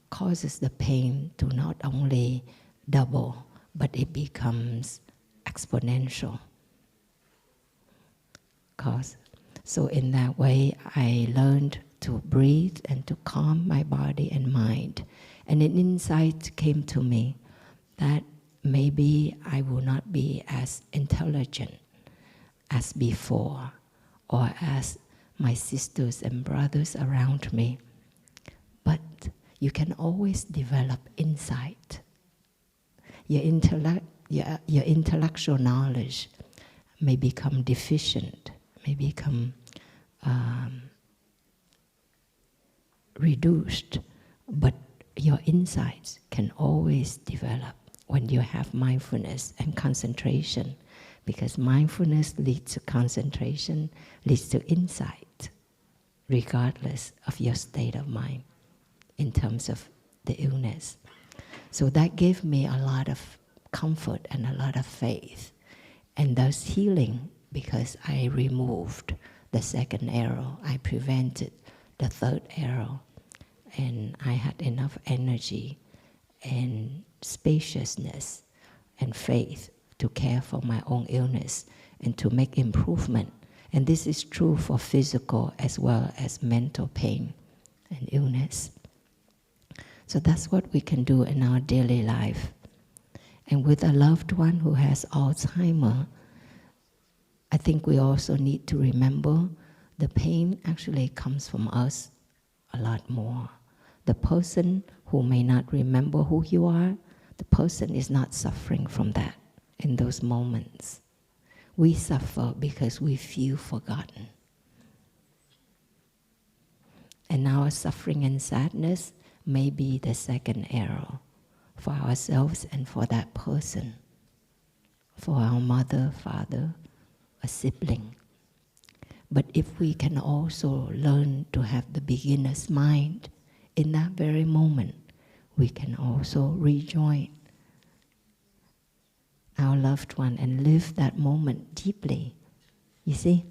causes the pain to not only double, but it becomes exponential. So in that way, I learned to breathe and to calm my body and mind. And an insight came to me that maybe I will not be as intelligent as before, or as my sisters and brothers around me. But you can always develop insight. Your intellectual knowledge may become deficient, may become reduced, but your insights can always develop when you have mindfulness and concentration, because mindfulness leads to concentration, leads to insight, regardless of your state of mind in terms of the illness. So that gave me a lot of comfort and a lot of faith, and thus healing, because I removed the second arrow, I prevented the third arrow, and I had enough energy and spaciousness and faith to care for my own illness and to make improvement. And this is true for physical as well as mental pain and illness. So that's what we can do in our daily life. And with a loved one who has Alzheimer, I think we also need to remember the pain actually comes from us a lot more. The person who may not remember who you are, the person is not suffering from that in those moments. We suffer because we feel forgotten. And our suffering and sadness may be the second arrow for ourselves and for that person, for our mother, father, a sibling. But if we can also learn to have the beginner's mind, in that very moment, we can also rejoin our loved one and live that moment deeply, you see?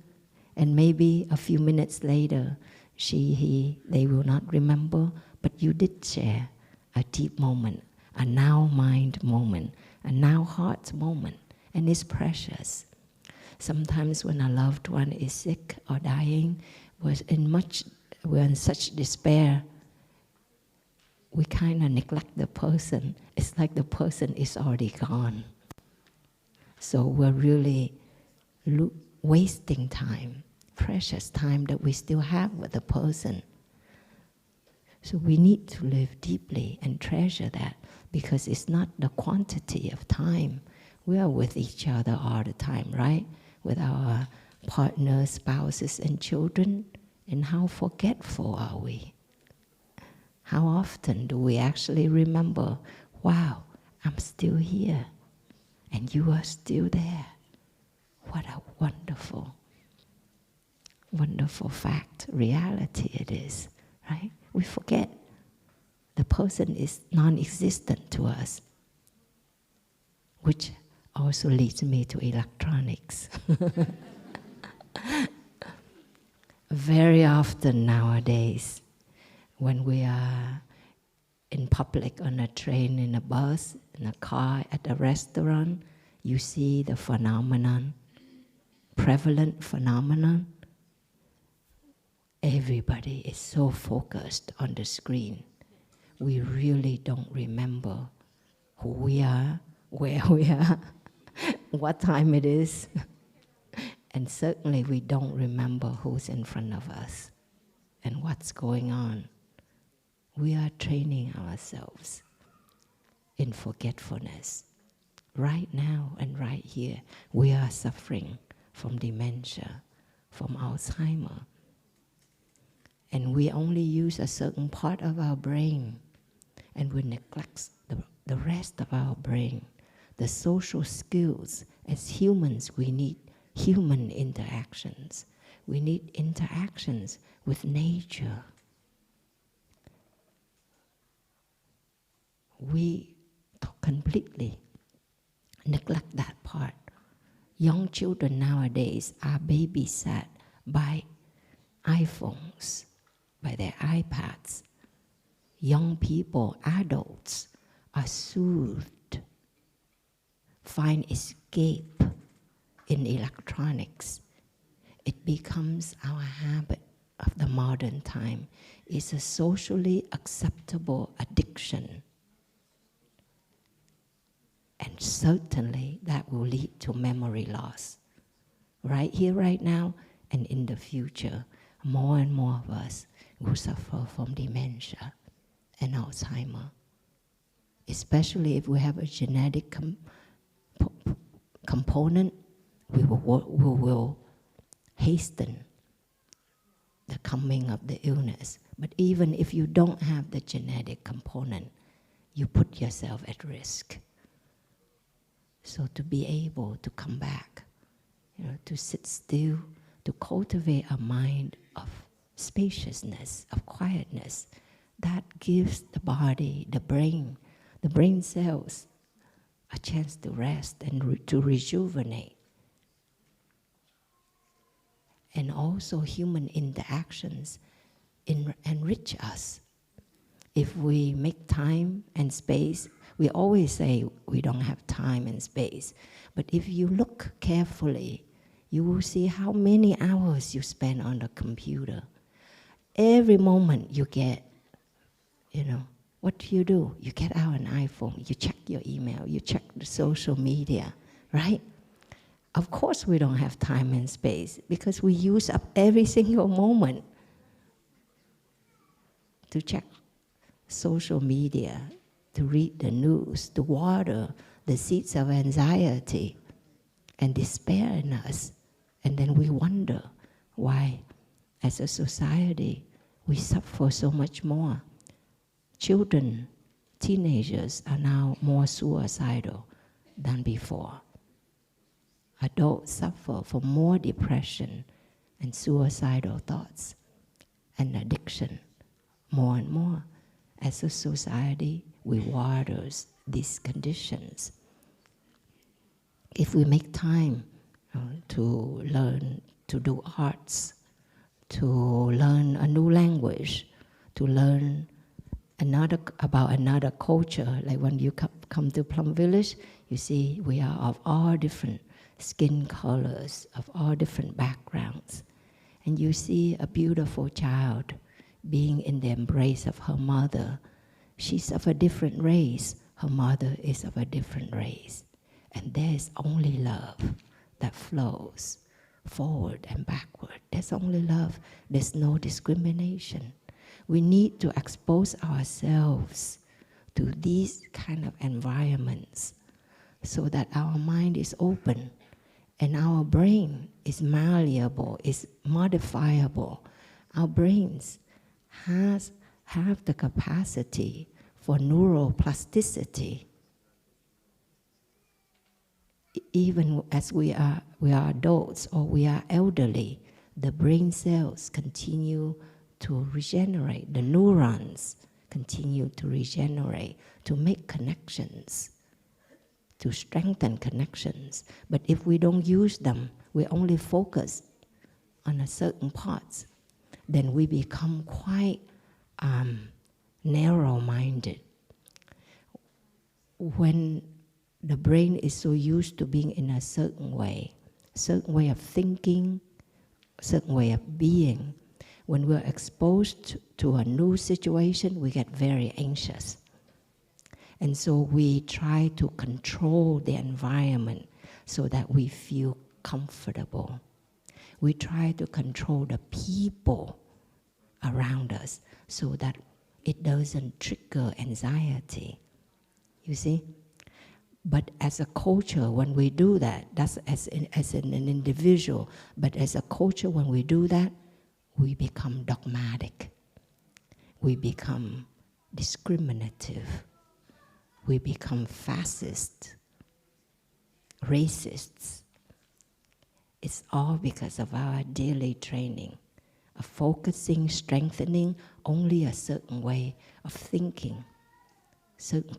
And maybe a few minutes later, they will not remember, but you did share a deep moment, a now mind moment, a now heart moment, and it's precious. Sometimes when a loved one is sick or dying, we're in such despair, we kind of neglect the person. It's like the person is already gone. So we're really wasting time, precious time that we still have with the person. So we need to live deeply and treasure that, because it's not the quantity of time. We are with each other all the time, right? With our partners, spouses, and children. And how forgetful are we? How often do we actually remember, wow, I'm still here, and you are still there. What a wonderful, wonderful for fact, reality it is, right? We forget the person is non-existent to us, which also leads me to electronics. Very often nowadays, when we are in public, on a train, in a bus, in a car, at a restaurant, you see the phenomenon, prevalent phenomenon. Everybody is so focused on the screen. We really don't remember who we are, where we are, what time it is. And certainly we don't remember who's in front of us and what's going on. We are training ourselves in forgetfulness. Right now and right here, we are suffering from dementia, from Alzheimer. And we only use a certain part of our brain, and we neglect the rest of our brain. The social skills, as humans, we need human interactions. We need interactions with nature. We completely neglect that part. Young children nowadays are babysat by iPhones, by their iPads. Young people, adults, are soothed, find escape in electronics. It becomes our habit of the modern time. It's a socially acceptable addiction. And certainly that will lead to memory loss. Right here, right now, and in the future, more and more of us will suffer from dementia and Alzheimer. Especially if we have a genetic component, we will hasten the coming of the illness. But even if you don't have the genetic component, you put yourself at risk. So to be able to come back, to sit still, to cultivate a mind of spaciousness, of quietness, that gives the body, the brain cells a chance to rest and to rejuvenate. And also human interactions enrich us. If we make time and space, we always say we don't have time and space. But if you look carefully, you will see how many hours you spend on the computer. Every moment you get, what do? You get out an iPhone, you check your email, you check the social media, right? Of course we don't have time and space because we use up every single moment to check social media, to read the news, to water the seeds of anxiety and despair in us. And then we wonder why, as a society, we suffer so much more. Children, teenagers are now more suicidal than before. Adults suffer from more depression and suicidal thoughts and addiction more and more. As a society, we water these conditions. If we make time to learn to do arts, to learn a new language, to learn about another culture, like when you come to Plum Village, you see we are of all different skin colors, of all different backgrounds. And you see a beautiful child being in the embrace of her mother. She's of a different race. Her mother is of a different race. And there's only love that flows forward and backward. There's only love. There's no discrimination. We need to expose ourselves to these kind of environments so that our mind is open and our brain is malleable, is modifiable. Our brains have the capacity for neuroplasticity. Even as we are adults or we are elderly, the brain cells continue to regenerate, the neurons continue to regenerate, to make connections, to strengthen connections. But if we don't use them, we only focus on a certain parts, then we become quite narrow-minded. When the brain is so used to being in a certain way of thinking, certain way of being, when we're exposed to a new situation, we get very anxious. And so we try to control the environment so that we feel comfortable. We try to control the people around us so that it doesn't trigger anxiety. You see? But as a culture, when we do that, that's as an individual, but as a culture, when we do that, we become dogmatic. We become discriminative. We become fascist, racists. It's all because of our daily training of focusing, strengthening only a certain way of thinking, certain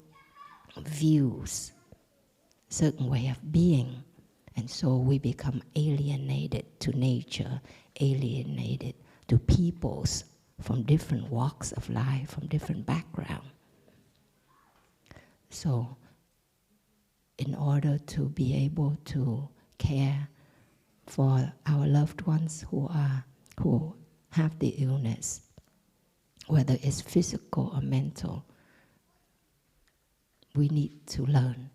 views, certain way of being. And so we become alienated to nature, alienated to peoples from different walks of life, from different backgrounds. So in order to be able to care for our loved ones who have the illness, whether it's physical or mental, we need to learn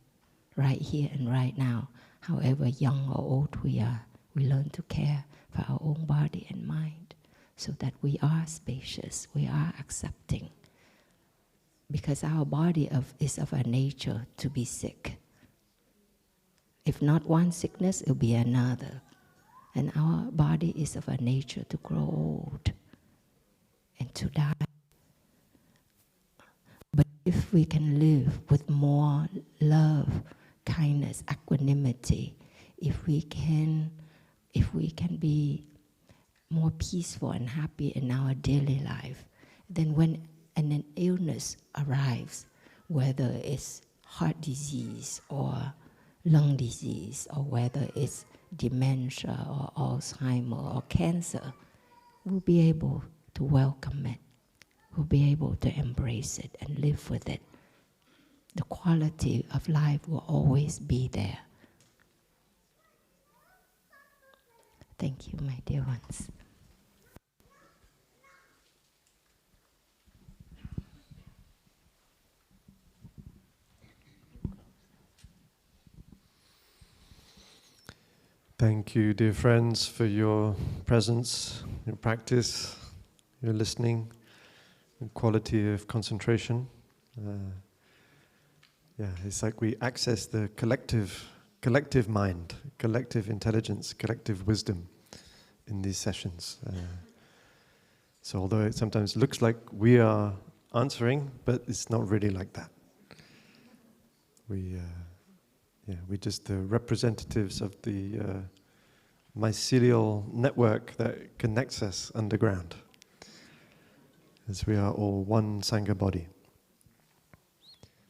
right here and right now, however young or old we are, we learn to care for our own body and mind so that we are spacious, we are accepting. Because our body is of a nature to be sick. If not one sickness, it'll be another. And our body is of a nature to grow old and to die. But if we can live with more love, kindness, equanimity, if we can be more peaceful and happy in our daily life, then when an illness arrives, whether it's heart disease or lung disease, or whether it's dementia or Alzheimer or cancer, we'll be able to welcome it. We'll be able to embrace it and live with it. The quality of life will always be there. Thank you, my dear ones. Thank you, dear friends, for your presence, your practice, your listening, and quality of concentration. It's like we access the collective mind, collective intelligence, collective wisdom in these sessions. So although it sometimes looks like we are answering, but it's not really like that. We're just the representatives of the mycelial network that connects us underground, as we are all one Sangha body.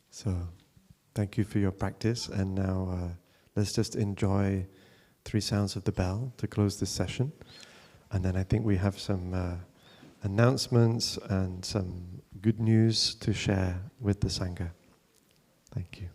So, thank you for your practice, and now let's just enjoy 3 sounds of the bell to close this session, and then I think we have some announcements and some good news to share with the Sangha. Thank you.